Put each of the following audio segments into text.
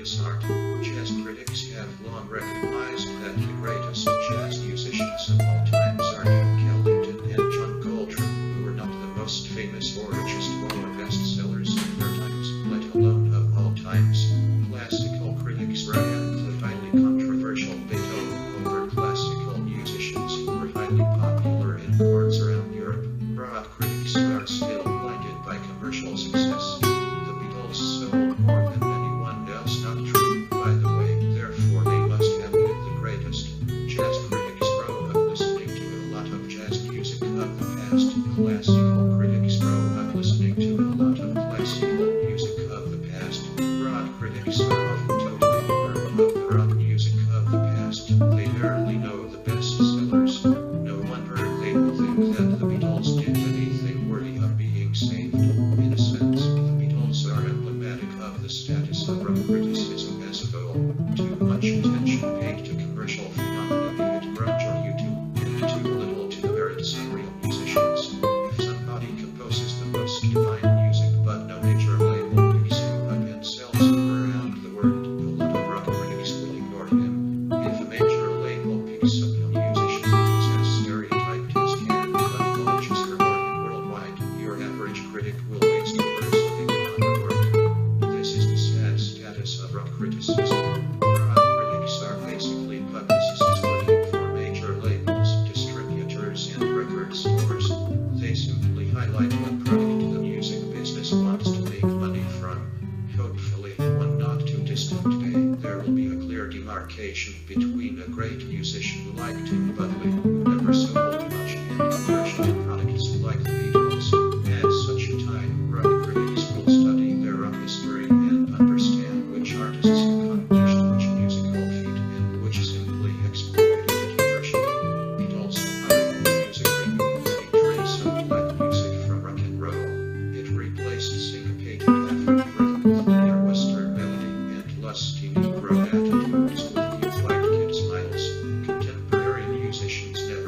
serious art. Jazz critics have long recognized that the greatest jazz musicians of all times are Duke Ellington and John Coltrane, who were not the most famous or richest or bestsellers of their times, let alone of all times. Classical critics Rant the highly controversial Beatle over classical musicians who were highly popular in courts around Europe. Rock critics are still blinded by commercial success. The Beatles sold more than anyone else, not true, by the way, therefore they must have been the greatest. Jazz critics grow up listening to a lot of jazz music of the past. Classical critics grow up listening to a lot of classical music of the past. Rock critics are often totally ignorant of the rock music of the past. They barely know the bestsellers. No wonder they will think that the Beatles did anything worthy of being saved. In a sense, the Beatles are emblematic of the status of rock criticism as a whole. Too much attention paid to commercial phenomena, be it grunge or YouTube, and too little to the merits of real musicians. If somebody composes the most divine music but no major label picks him up and sells him around the world, a lot of rock critics will ignore him. If a major label picks up a musician who is as stereotyped as can but launches her work worldwide, your average critic will waste hours looking on her work. This is the sad status of rock criticism. Rock critics are basically publicists working for major labels, distributors, and record stores. They simply highlight what product the music business wants to make money from. Hopefully, one not too distant day, there will be a clear demarcation between a great musician like Tim Buckley, who never sold much, and commercial products like the Beatles. At such a time, rock critics will study their rock history and understand which artists accomplished which musical feat and which simply exploited it commercially. Beatles are music removed any trace of black music from rock and roll. It replaced syncopated African rhythm with linear Western melody and lusty Negro attitudes with cute white kid smiles. Contemporary musicians never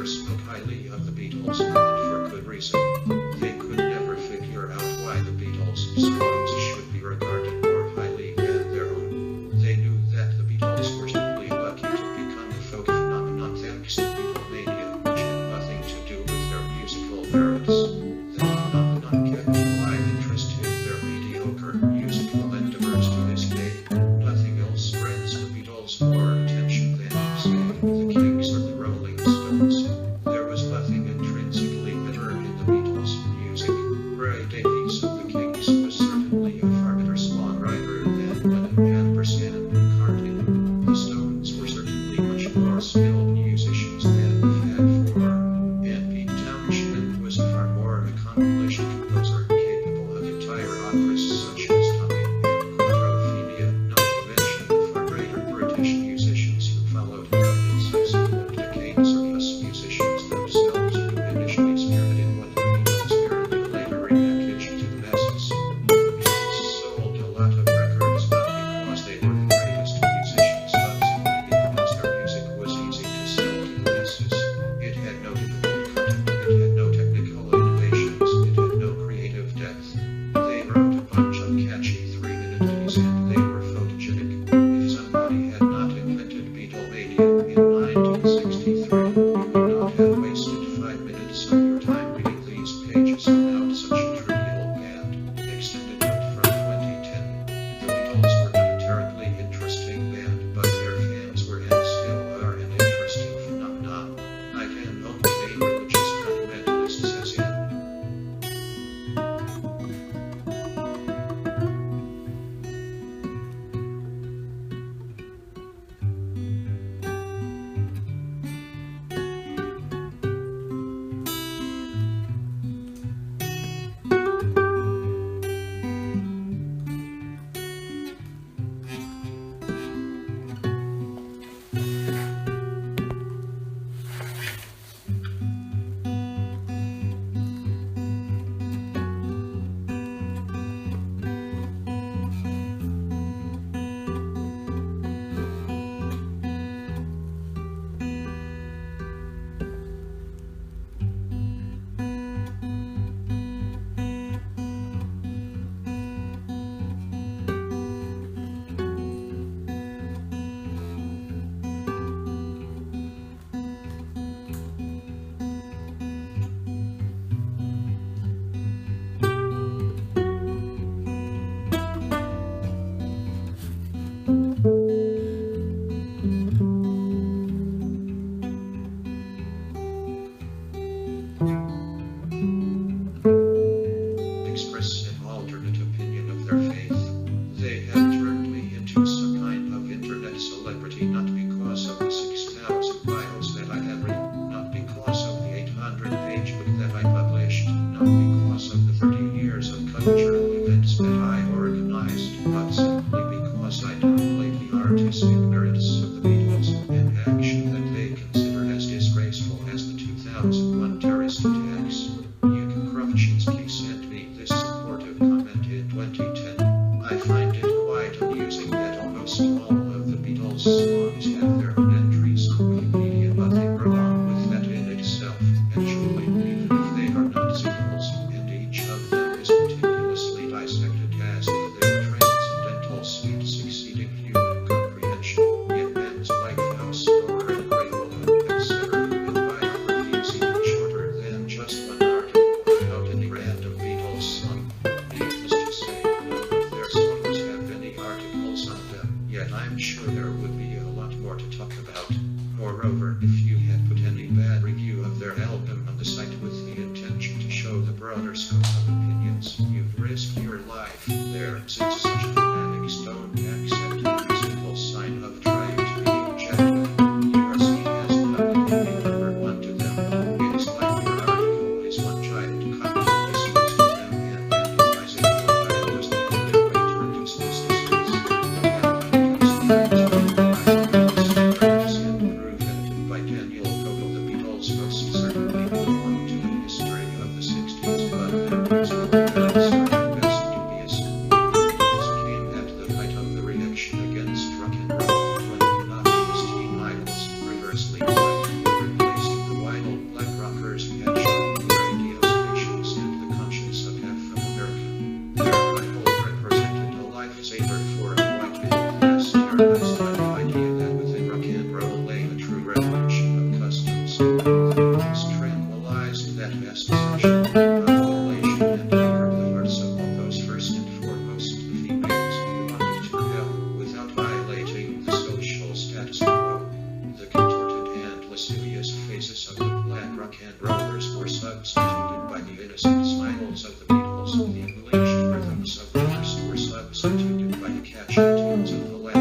yet I'm sure there would be a lot more to talk about. Moreover, if you had put any bad review of their album on the site with the intention to show the broader scope of opinions, you've risked your life there, since such fanatics don't accept the simple sign of trying to be objective. You are seen as publicly number one to them. It is like your article is one giant copy dismissed to them and vandalizing what I was the only way to reduce this distress. By Daniel Vogel, the Beatles most certainly belong to the history of the 60s, but their musical merits are best dubious. The Beatles came at the height of the reaction against rock and roll when the obvious teen idols, reversely replaced the wild black rockers who had shown the radio stations and the conscience of half of America. Their rival represented a lifesaver for a white middle class terrorized by the idea that within rock and roll lay a true revolution of customs. The Beatles tranquilized that vast section of the population and conquered the hearts of all those first and foremost the females who wanted to rebel without violating the social status quo. The contorted and lascivious faces of the black rock and rollers were substituted by the innocent smiles of the Beatles. The unleashed rhythms of the first were substituted by the catchy tunes of the latter.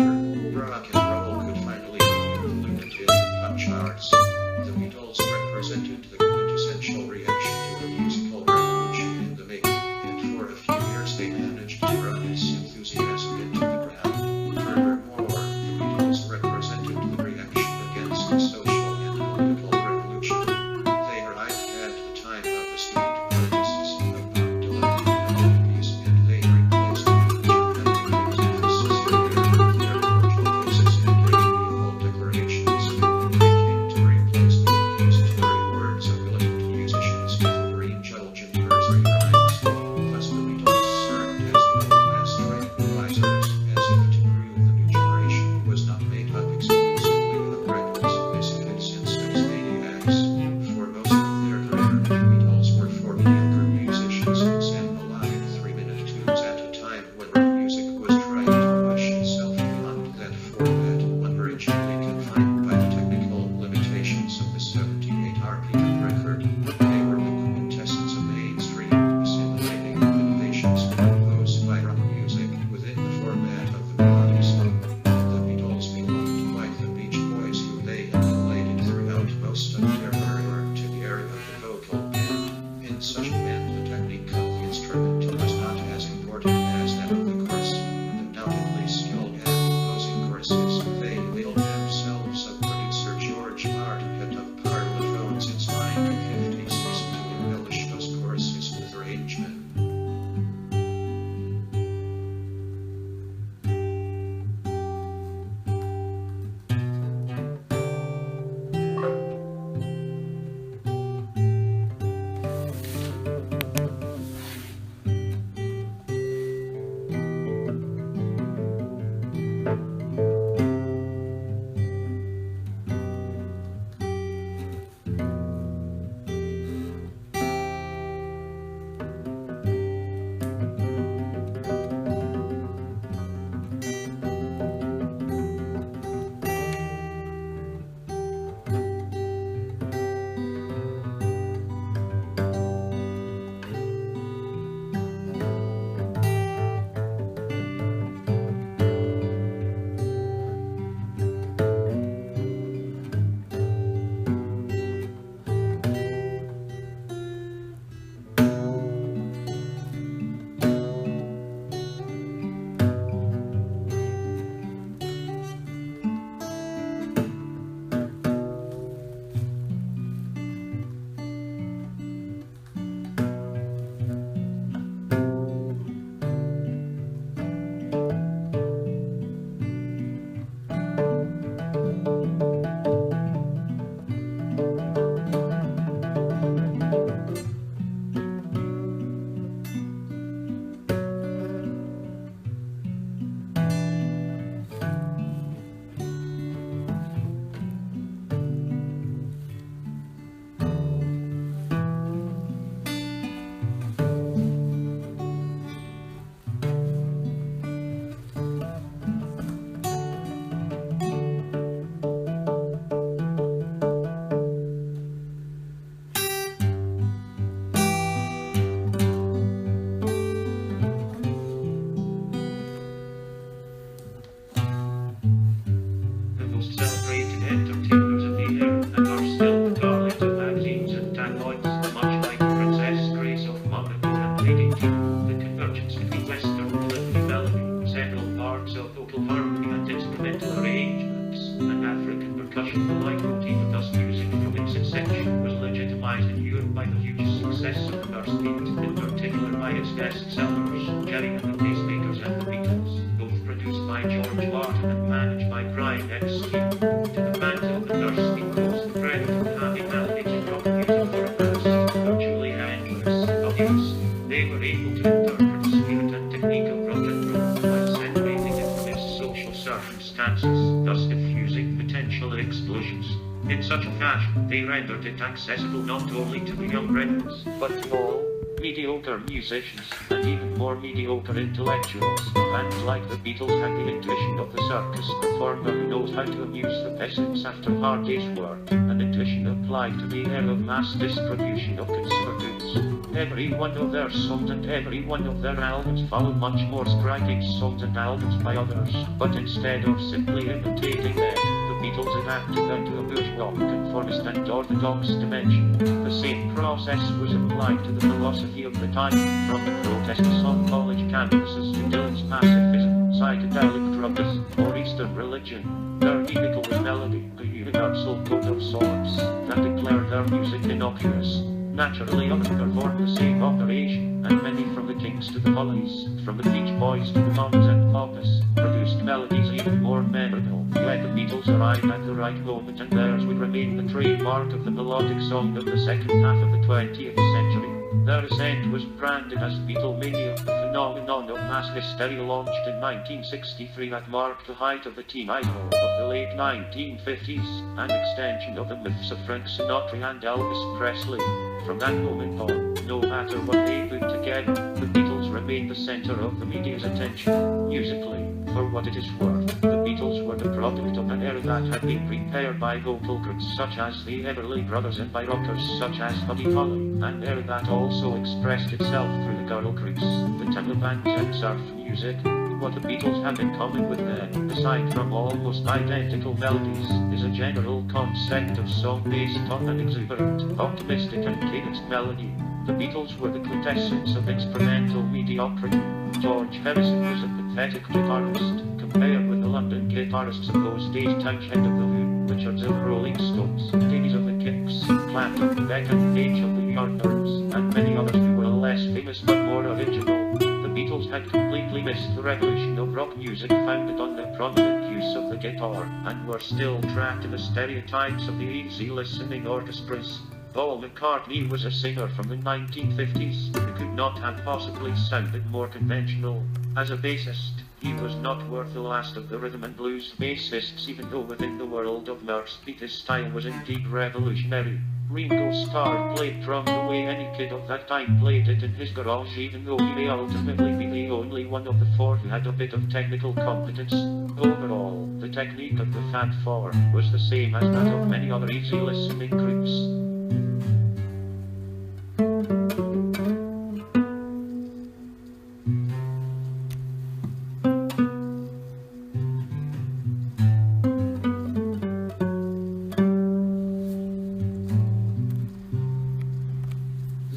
Rock and roll could finally be included in the pop charts. The Beatles represented the quintessential reaction to a musical revolution in the making, and for a few years they managed to run this enthusiasm into the ground. Furthermore, the Beatles represented the reaction against the social and political revolution. They arrived at the time of the street protests of pop delivery communities, and they replaced the genetic emphasis forms of vocal harmony and instrumental arrangements, and African percussion, the leitmotif of thus music from its inception, was legitimized in Europe by the huge success of the first beat, in particular by its best sellers, Jerry and the Pacemakers and the Beatles, both produced by George Martin and managed by Brian Epstein. To the fans of the first beat goes the credit of having elevated rock music for a first, virtually endless audience. They were able to interpret the spirit and technique of rock and roll while celebrating it from its social circumstances, thus diffusing potential explosions. In such a fashion, they rendered it accessible not only to the young rebels, but to all mediocre musicians, and even more mediocre intellectuals. Bands like the Beatles had the intuition of the circus performer who knows how to amuse the peasants after hard day's work, an intuition applied to the era of mass distribution of consumer goods. Every one of their songs and every one of their albums followed much more striking songs and albums by others, but instead of simply imitating them, the Beatles adapted them to a bourgeois, conformist and orthodox dimension. The same process was applied to the philosophy of the time, from the protests on college campuses to Dylan's pacifism, psychedelic drugs, or Eastern religion. Their vehicle was melody, a universal code of sorts, that declared their music innocuous. Naturally, others performed the same operation, and many from the Kings to the Hollies, from the Beach Boys to the Mamas and Papas, produced melodies even more memorable. Yet the Beatles arrived at the right moment, and theirs would remain the trademark of the melodic song of the second half of the 20th century. Their ascent was branded as Beatlemania, the phenomenon of mass hysteria launched in 1963 that marked the height of the teen idol of the late 1950s, an extension of the myths of Frank Sinatra and Elvis Presley. From that moment on, no matter what they put together, the Beatles remained the center of the media's attention. Musically, for what it is worth, the Beatles were the product of an era that had been prepared by vocal groups such as the Everly Brothers and by rockers such as Buddy Holly, an era that also expressed itself through the girl groups, the tango bands and surf music. What the Beatles have in common with them, aside from almost identical melodies, is a general concept of song based on an exuberant, optimistic and cadenced melody. The Beatles were the quintessence of experimental mediocrity. George Harrison was a pathetic guitarist, compared with the London guitarists of those days, Townshend of the Who, Richards of the Rolling Stones, Davies of the Kicks, Clapton, Beck and Page of the Yardbirds, and many others who were less famous but more original. The Beatles had completely missed the revolution of rock music founded on the prominent use of the guitar, and were still trapped in the stereotypes of the easy listening orchestras. Paul McCartney was a singer from the 1950s who could not have possibly sounded more conventional. As a bassist, he was not worth the last of the rhythm and blues bassists, even though within the world of Nursebeat his style was indeed revolutionary. Ringo Starr played drum the way any kid of that time played it in his garage, even though he may ultimately be the only one of the four who had a bit of technical competence. Overall, the technique of the Fab Four was the same as that of many other easy listening groups.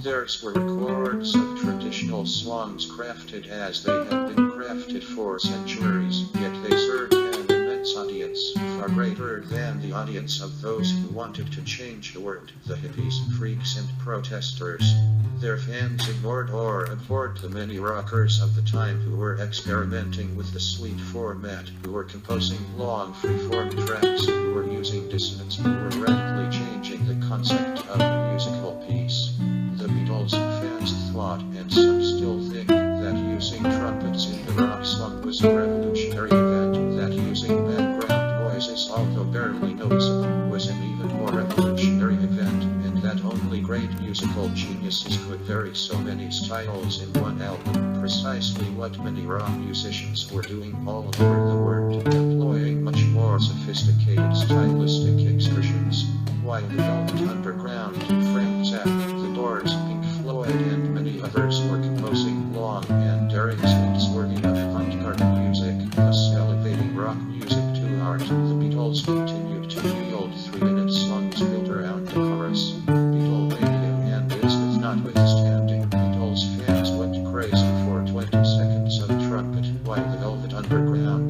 Theirs were records of traditional songs crafted as they had been crafted for centuries, yet they served an immense audience, far greater than the audience of those who wanted to change the world, the hippies, freaks and protesters. Their fans ignored or abhorred the many rockers of the time who were experimenting with the suite format, who were composing long free-form tracks, who were using dissonance, who were radically changing the concept of a musical piece. The Beatles fans thought, and some still think, that using trumpets in the rock song was a revolutionary event, that using background voices, although barely noticeable, was an even more revolutionary event, and that only great musical geniuses could vary so many styles in one album, precisely what many rock musicians were doing all over the world, employing much more sophisticated stylistic expressions. While the Velvet Underground, Frank Zappa, The Doors, Pink Floyd and many others were composing long and daring suites worthy of avant-garde music, thus elevating rock music to art, the Beatles continued to yield 3-minute songs built around the chorus. Beatlemania and Elizabeth notwithstanding, Beatles fans went crazy for 20 seconds of trumpet, while the Velvet Underground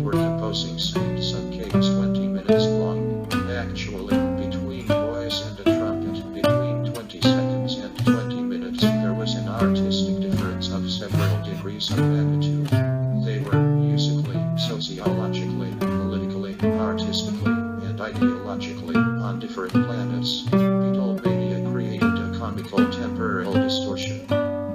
composing scenes of cakes 20 minutes long. Actually, between voice and a trumpet, between 20 seconds and 20 minutes, there was an artistic difference of several degrees of magnitude. They were musically, sociologically, politically, artistically, and ideologically on different planets. Beatlemania created a comical temporal distortion.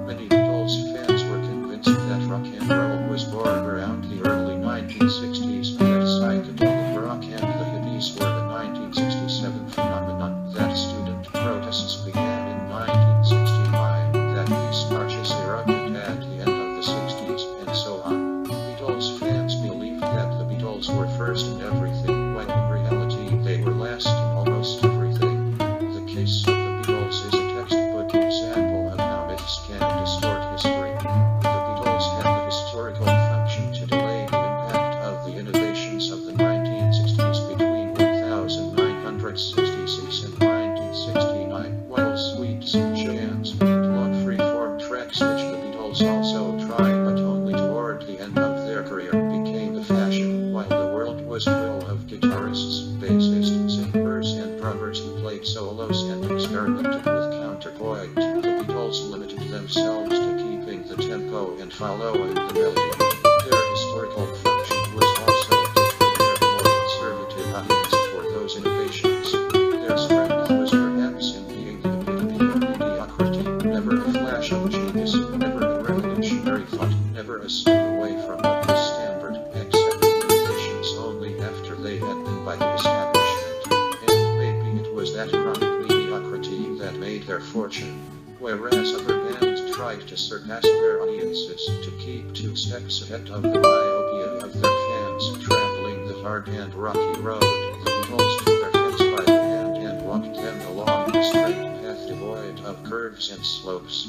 Many Beatles fans were convinced that rock and roll was born around the early 1960s, that psychedelic rock and the hippies were the 1967 phenomenon, that student protests began in 1969, that peace marches erupted at the end of the 60s, and so on. Beatles fans believed that the Beatles were first in everything, when in reality they were last in almost everything. The case of the Beatles is a textbook example of how myths can distort history. The Beatles had the historical function to delay the impact of the innovations of the 1960s between 1966 and 1969, while sweets, jams, and long free-form tracks, which the Beatles also tried but only toward the end of their career, became the fashion, while the world was full of guitarists, bassists, singers, and drummers who played solos and experimented with counterpoint. The Beatles limited themselves to keeping the tempo and following the melody. Their historical function was also to prepare a more conservative audience for those innovations. Their strength was perhaps in being the epitome of mediocrity, never a flash of genius, never a revolutionary thought, never a step away from what was standard, accepting innovations only after they had been by the establishment. And maybe it was that chronic mediocrity that made their fortune. Whereas other bands tried to surpass their audiences, to keep 2 steps ahead of the myopia of their fans traveling the hard and rocky road, the Beatles took their fans by the hand and walked them along the straight path devoid of curves and slopes.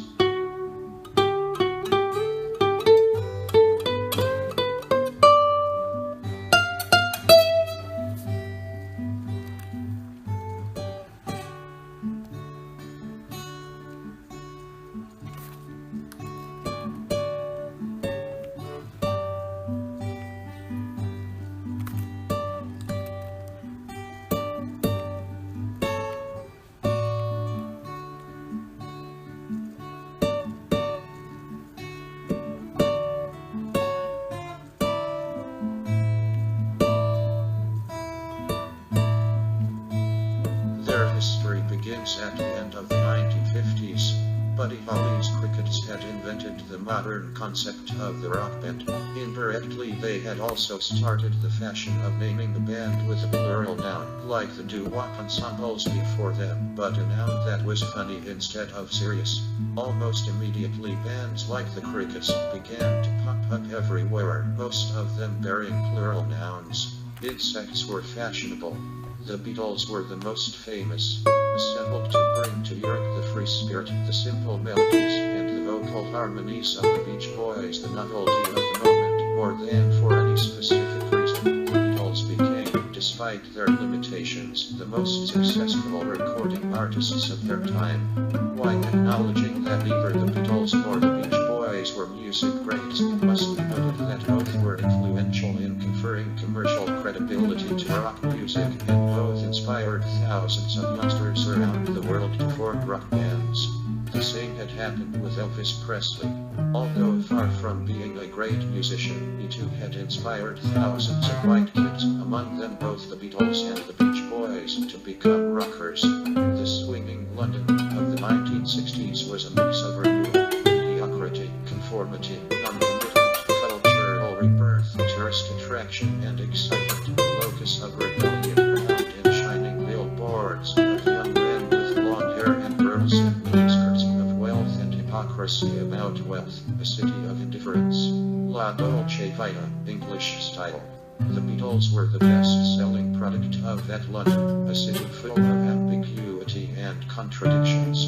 History begins at the end of the 1950s. Buddy Holly's Crickets had invented the modern concept of the rock band. Indirectly, they had also started the fashion of naming the band with a plural noun, like the doo-wop ensembles before them, but a noun that was funny instead of serious. Almost immediately, bands like the Crickets began to pop up everywhere, most of them bearing plural nouns. Insects were fashionable. The Beatles were the most famous, assembled to bring to Europe the free spirit, the simple melodies, and the vocal harmonies of the Beach Boys, the novelty of the moment, more than for any specific reason. The Beatles became, despite their limitations, the most successful recording artists of their time. While acknowledging that neither the Beatles nor the Beach Boys were music greats, it must be noted that both were influential in conferring commercial credibility to rock music, and both inspired thousands of youngsters around the world to form rock bands. The same had happened with Elvis Presley. Although far from being a great musician, he too had inspired thousands of white kids, among them both the Beatles and the Beach Boys, to become rockers. The swinging London of the 1960s was a mix of renewal, mediocrity, conformity, non-commitment, cultural rebirth, tourist attraction, and excitement, the locus of rebellion found in shining billboards, of young men with long hair and girls in miniskirts, of wealth and hypocrisy about wealth, a city of indifference. La Dolce Vita, English style. The Beatles were the best-selling product of that London, a city full of ambiguity and contradictions.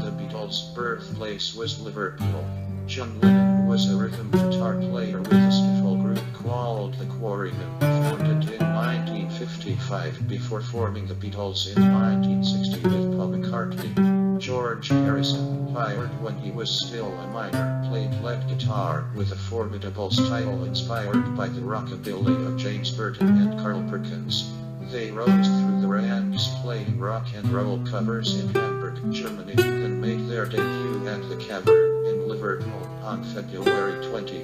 The Beatles' birthplace was Liverpool. John Lennon was a rhythm guitar player with a skiffle group called the Quarrymen, founded in 1955 before forming the Beatles in 1960 with Paul McCartney. George Harrison, hired when he was still a minor, played lead guitar with a formidable style inspired by the rockabilly of James Burton and Carl Perkins. They rose through the ranks playing rock and roll covers in Hamburg, Germany, and made their debut at the Cabaret in Liverpool on February 21,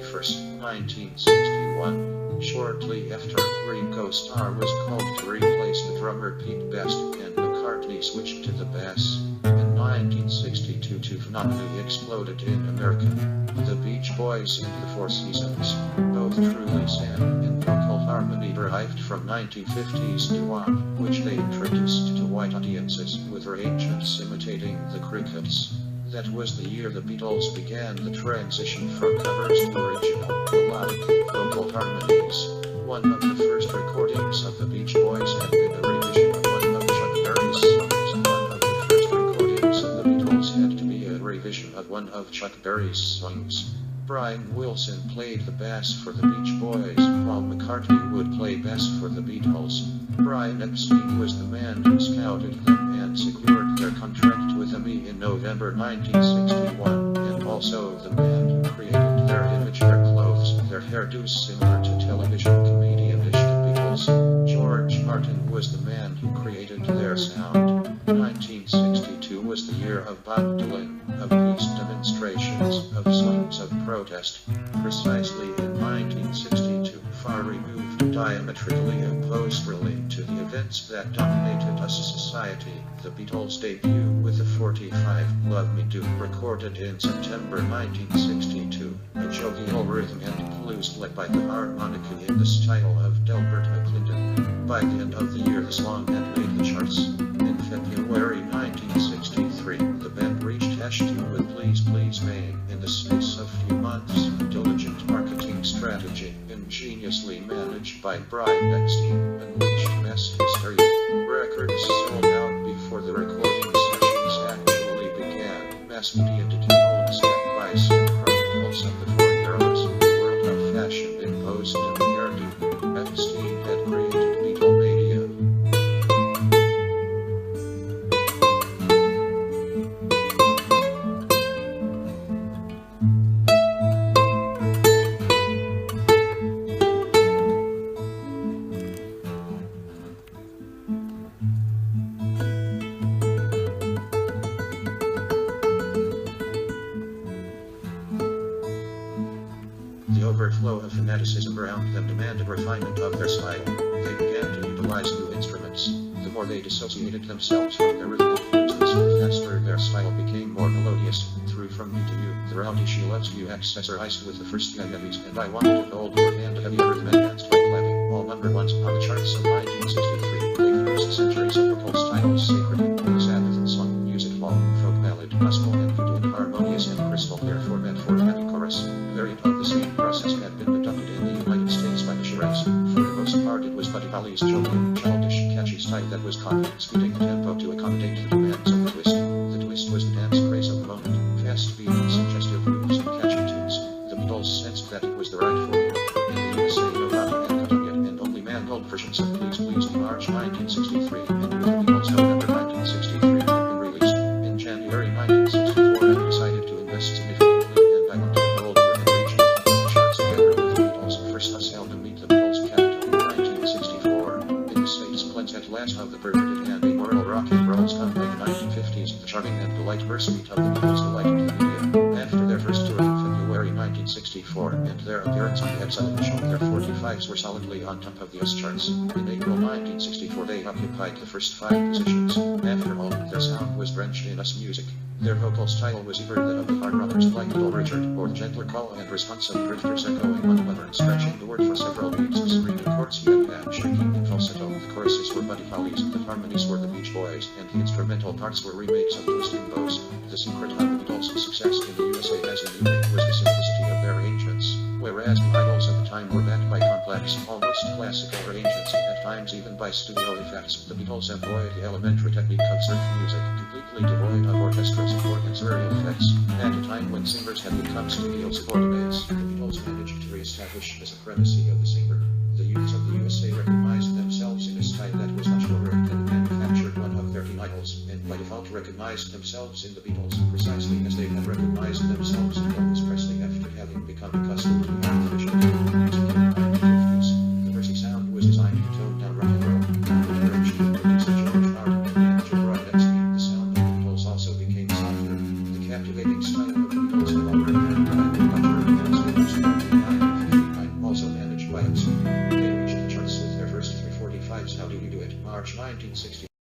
1961. Shortly after, Ringo Starr was called to replace the drummer Pete Best, and McCartney switched to the bass. In 1962, Tsunami exploded in America. The Beach Boys and the Four Seasons, both truly sang in vocal harmony, derived from 1950s doo-wop, which they introduced to white audiences with arrangements imitating the Crickets. That was the year the Beatles began the transition from covers to original, melodic, vocal harmonies. One of the first recordings of the Beach Boys had been a revision of one of Chuck Berry's songs. One of the first recordings of the Beatles had to be a revision of one of Chuck Berry's songs. Brian Wilson played the bass for the Beach Boys, while McCartney would play bass for the Beatles. Brian Epstein was the man who scouted them and secured their contract with EMI in November 1961, and also the man who created their image, their clothes, their hairdos similar to television comedian the Beatles. George Martin was the man who created their sound. 1962 was the year of Bob Dylan, of peace demonstrations, of songs of protest. Precisely in 1962, far removed, diametrically opposed really to the events that dominated us as society, the Beatles' debut with the 45 Love Me Do, recorded in September 1962, a jovial rhythm and blues led by the harmonica in the style of Delbert McClendon. By the end of the year, the song had made the charts. In February 1963, the band reached #2 with Please Please May. In the space of few months, diligent marketing strategy, ingeniously managed by Brian Epstein, unleashed mass hysteria. Records sold out before the recording sessions actually began. Mass media detailed step-by-step chronicles of the four heroes, the world of fashion imposed in the hairdo. Epstein had created Beatlemania. The overflow of fanaticism around them demanded refinement of their style. They began to utilize new instruments. The more they dissociated themselves from their rhythmic influences, the faster their style became more melodious. Through From Me to You, the rowdy She Loves You accessorized with the first heavies, and I Wanted to Hold Your Hand, a heavier rhythm enhanced by clapping, all number ones on the charts of 1963. They fused centuries of vocal styles, sacred, Sabbath and song, music hall, folk ballad, gospel and voodoo in harmonious and crystal clear format for heavy chorus. Variant of the same process had been adopted in the United States by the Shirelles. For the most part, it was Buddy Holly's jovial, childish, catchy style that was copied, speeding the tempo to accommodate the demands of the twist. The twist was the dance craze of the moment. Fast beats, suggestive moves, and catchy tunes. The Beatles sensed that it was the right formula. In the USA, nobody had gotten yet, and only man-made versions of Please Please Me March 1963, and with the Beatles November 1963 had been released. In January 1964, they decided to invest significantly, and I Want to Hold Your Hand reached the charts together with the Beatles' first house album, Meet the Beatles Capitol, 1964. In the States, cleanse at last of the perverted and immoral rock and roll scum of the 1950s, the charming and polite verse beat of the Beatles delighted the media. After their first tour in February 1964, and their appearance on the Exile show, their 45s were solidly on top of the US charts. In April 1964, they occupied the first 5 positions. After all, their sound was drenched in US music. Their vocal style was either that of the hard rockers like Little Richard, or the gentler call and response of drifters echoing one another and stretching the word for several beats of screaming chords he had shaking in falsetto. The choruses were Buddy Holly's, the harmonies were the Beach Boys, and the instrumental parts were remakes of Twisting Bows. The secret of the Beatles' success in the USA as in the UK was the simplicity of their arrangements. Whereas the idols of the time were backed by complex, almost classical arrangements, and at times even by studio effects, the Beatles employed the elementary technique of surf music, completely devoid of orchestral support and surreal effects. At a time when singers had become studio subordinates, the Beatles managed to re-establish the supremacy of the singer. The youths of the USA recognized themselves in a style that was much more than the manufactured one of their teen idols, and by default recognized themselves in the Beatles precisely as they had